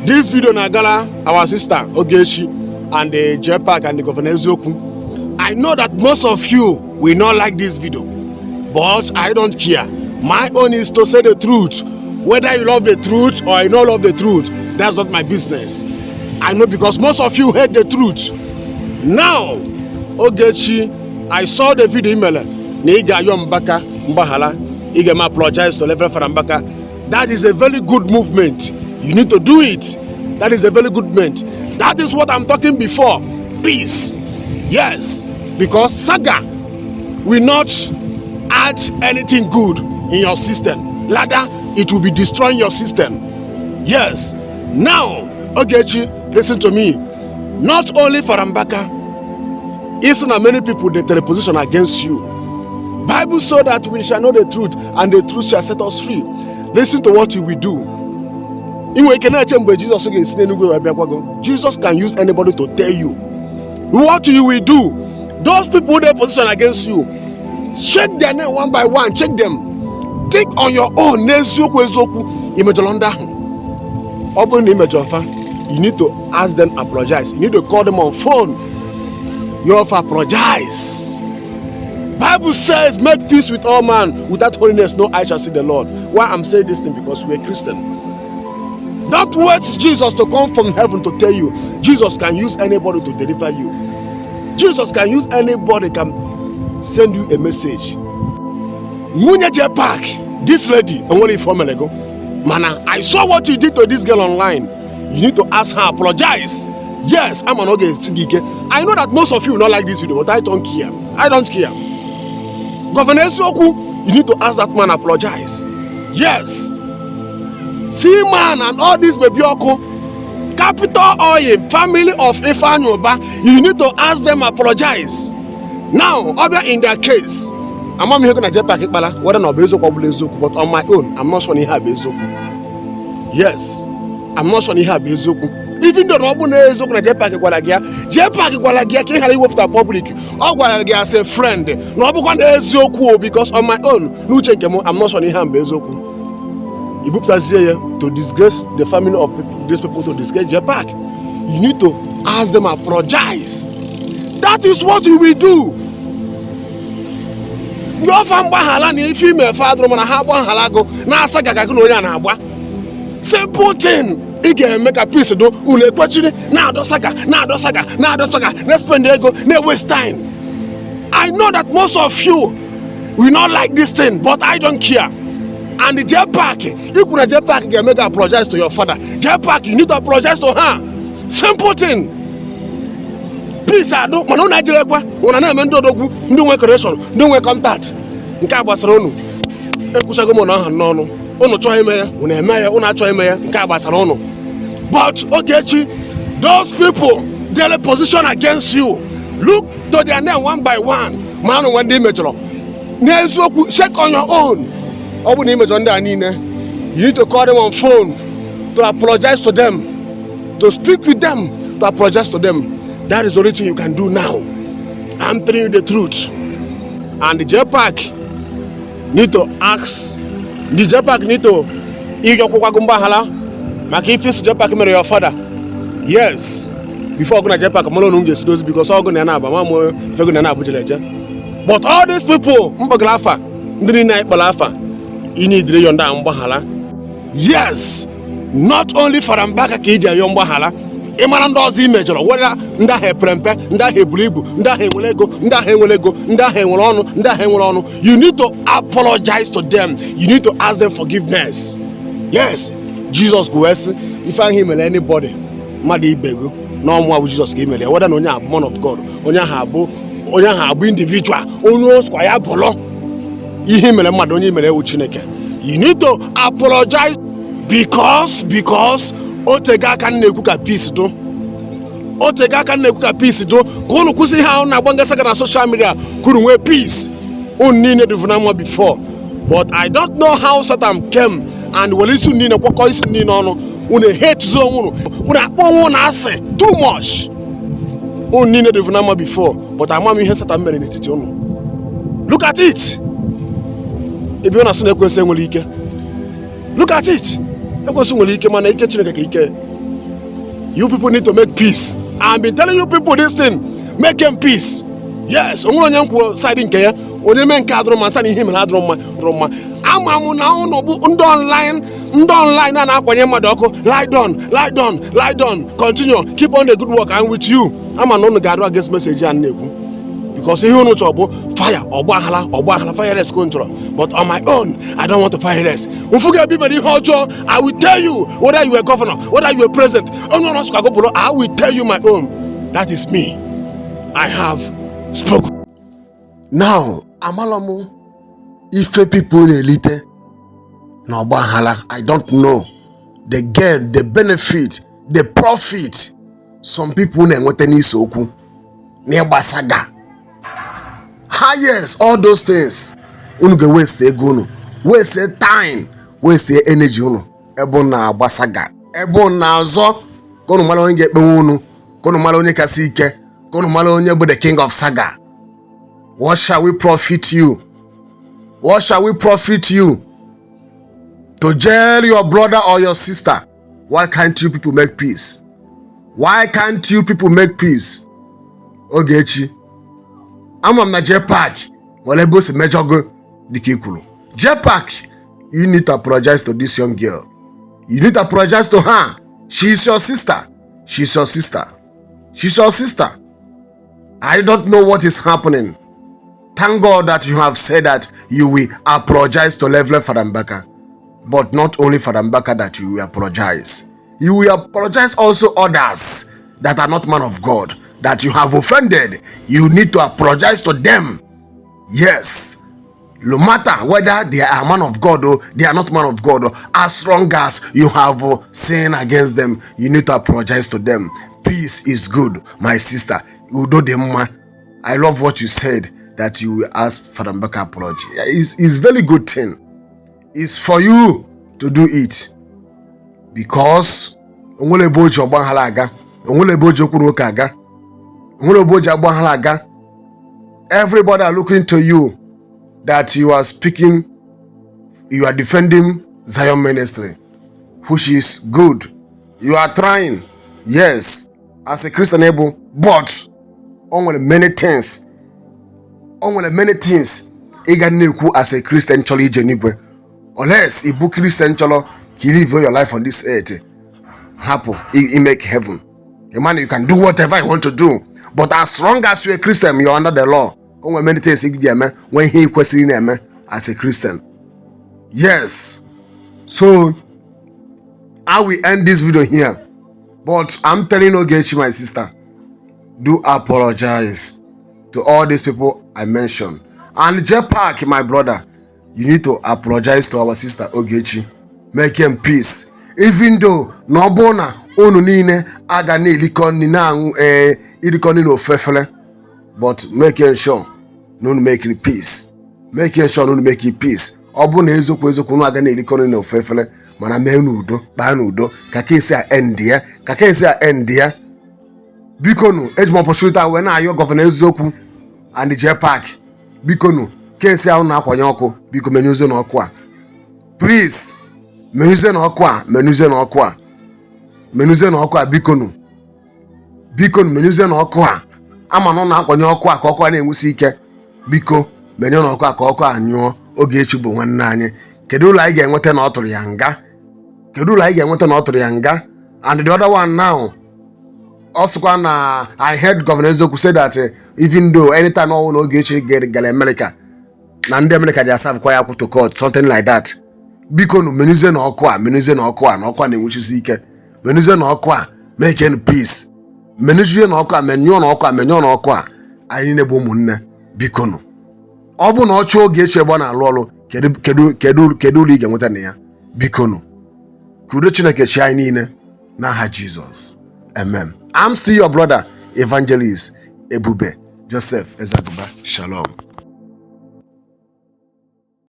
this video Nagala, our sister Ogechi, and the JPAC and the Governor Ezoku. I know that most of you will not like this video, but I don't care. My own is to say the truth. Whether you love the truth or you don't love the truth, that's not my business. I know because most of you hate the truth. Now, Ogechi, I saw the video email. Niga Yombaka Mbahala, Igama apologize to Reverend Father Mbaka. That is a very good movement. You need to do it. That is a very good movement. That is what I'm talking before. Peace. Yes. Because saga will not add anything good in your system. Rather, it will be destroying your system. Yes. Now, Ogechi, listen to me. Not only for Mbaka, it's not many people that take position against you. Bible so that we shall know the truth, and the truth shall set us free. Listen to what you will do. Jesus can use anybody to tell you what you will do. Those people in their position against you, check their name one by one. Check them. Think on your own. You need to ask them apologize. You need to call them on phone. You have to apologize. Bible says, make peace with all man. Without holiness, no eye shall see the Lord. Why I'm saying this thing? Because we're Christian. Don't wait Jesus to come from heaven to tell you. Jesus can use anybody to deliver you. Jesus can use anybody, can send you a message. Munya JPAC, this lady, only 4 minutes ago. Mana, I saw what you did to this girl online. You need to ask her, apologize. Yes, I'm an Ogechi. I know that most of you will not like this video, but I don't care. I don't care. Governor Ezoku, you need to ask that man apologize. Yes. See man and all this baby Oko, Capital Oil, family of Ifanyoba, you need to ask them apologize. Now, other in their case, I'm not going to JPAC whether or not Ezoku, but on my own, I'm not sure he have Ezoku. Yes, I'm not sure he have Ezoku. Even though Ezoku na JPAC can't have it public. As a friend, Ezoku because on my own, I'm not sure he have Ezoku. To disgrace the family of these people, to disgrace JPAC, you need to ask them apologize. That is what you will do. Your family, female father, simple thing. He can make a piece of now let's spend the ego, no waste time. I know that most of you will not like this thing, but I don't care. And the JPAC, you could JPAC can make apologize to your father. JPAC, you need to apologize to her. Simple thing. Please, I don't want to when I do correction, do contact. But Ogechi, those people, they're in position against you. Look to their name one by one. Man, when they measure, check on your own. You need to call them on phone to apologize to them, to speak with them, to apologize to them. That is the only thing you can do now. I'm telling you the truth. And the JPAC need to ask. The JPAC need to JPAC marry your father. Yes. Before going to JPAC, because all going to but all these people, you need yes. Not only for Mbaka Kija Yombahala, Emandos image or whether Ndahe Prempe, Ndahe Blibu, Ndahe Mulego, Ndahe Mulego, Ndahe Mulono, Ndahe Mulono. You need to apologize to them. You need to ask them forgiveness. Yes, Jesus goes, if I him anybody, Madi Begu, no more with Jesus came there. Whether no man of God, Onya Habu individual, Ono Squire Polo, Ihimele Madoni Mele Uchineke. You need to apologize because Otega can cook a piece do. Otega can cook a piece do. Kunu kusi how na banga saka social media couldn't wear peace. Only the Vunama before. But I don't know how Satan came and will listen to Nino is Nino on a hate zone. When I won't say too much. Only the Vunama before. But I'm mommy has Satan in it. Look at it. If you're not saying look at it. You people need to make peace. I've been telling you people this thing. Making peace. Yes, side nke ya onye men ka adro man sani him na adro ma amamu na ono bu ndo online na akwanye mmadụ ọkụ. Lie down, continue, keep on the good work, I'm with you. Ama no no gado against message and negwu because ihe unu chobo fire ogbahala fire rest control, but on my own I don't want to fire rest. Ufuga everybody hojo, I will tell you whether you are governor, whether you are president, I will tell you my own. That is me. I have spoken. Now, amalamu ife people elite na ogbahala, I don't know the gain, the benefit, the profit some people na-enweta n'isi okwu n'ịgbasaga. Yes, all those things unu ga waste ego unu, waste time, waste energy unu ebe na agbasaga, ebe na azọ ka unu mara onye ga-ekpenwe unu, ka unu mara onye kasị ike, ka unu mara onye bụ the king of saga. What shall we profit you? What shall we profit you? To jail your brother or your sister? Why can't you people make peace? Why can't you people make peace? Ogechi, I'm na JPAC. Well, I both major go the kikulu. JPAC, you need to apologize to this young girl. You need to apologize to her. She's your sister. She's your sister. She's your sister. I don't know what is happening. Thank God that you have said that you will apologize to Level Father Njaka. But not only Father Njaka that you will apologize. You will apologize also others that are not man of God, that you have offended. You need to apologize to them. Yes. No matter whether they are man of God or they are not man of God, or as long as you have sinned against them, you need to apologize to them. Peace is good, my sister. I love what you said, that you will ask Father Njaka apology. It's very good thing. It's for you to do it. Because everybody are looking to you, that you are speaking, you are defending Zion ministry, which is good. You are trying, yes, as a Christian able, but only many things as a Christian choli jenigwe, unless a book Christian cholo he live your life on this earth. Happen, he make heaven. A man, you can do whatever you want to do, but as long as you're a Christian, you're under the law. Only many things when he questioning them as a Christian. Yes. So I will end this video here. But I'm telling Ogechi, my sister, do apologize to all these people I mentioned. And JPAC, my brother, you need to apologize to our sister Ogechi. Make him peace. Even though no bona onu nine aga na ilikoni na ilikoni no fefele, but making sure no make it peace. Making sure no make it peace. Obu na ezokwu no aga na ilikoni no fefele, mana me nudo, ba nudo, kakesi a endia. Bikonu, ejmo opportunity when na ayo governor ezokwu and the JPAC. Bikonu, kesi a na akwanye oku, biko menyuze na oku a. Please, menyuze na oku a bikonu. Bikonu menyuze na oku a. Ama no na akwanye oku a ka oku a na-enwusi ike. Biko, menyo na oku a ka oku a nyuo. Ogechi bụ nwanne anyị. Kedu ụlọ anyị ga-enweta na ọtụrụ ya nga? And the other one now, also I heard Governor Ezoku say that even though anytime Ogechi get America, na ndị America they serve kwa ya to court, something like that. Biko no menuze na ọkụ a na ọkụ a na-enwuchisi ike. Menuze na ọkụ a make peace. Menuzie na ọkụ a menyo na ọkụ a anyị na-egbu ụmụnne. Biko no. Ọ bụ na ọchụ Ogechi ebe ọ na-alụ ọrụ, kedu ụlọ ị ga-enweta na ya? Biko no. Kudo Chineke chi anyị niile n'aha Jesus. Amen. I'm still your brother, Evangelist Ebube Joseph Ezaguba. Shalom.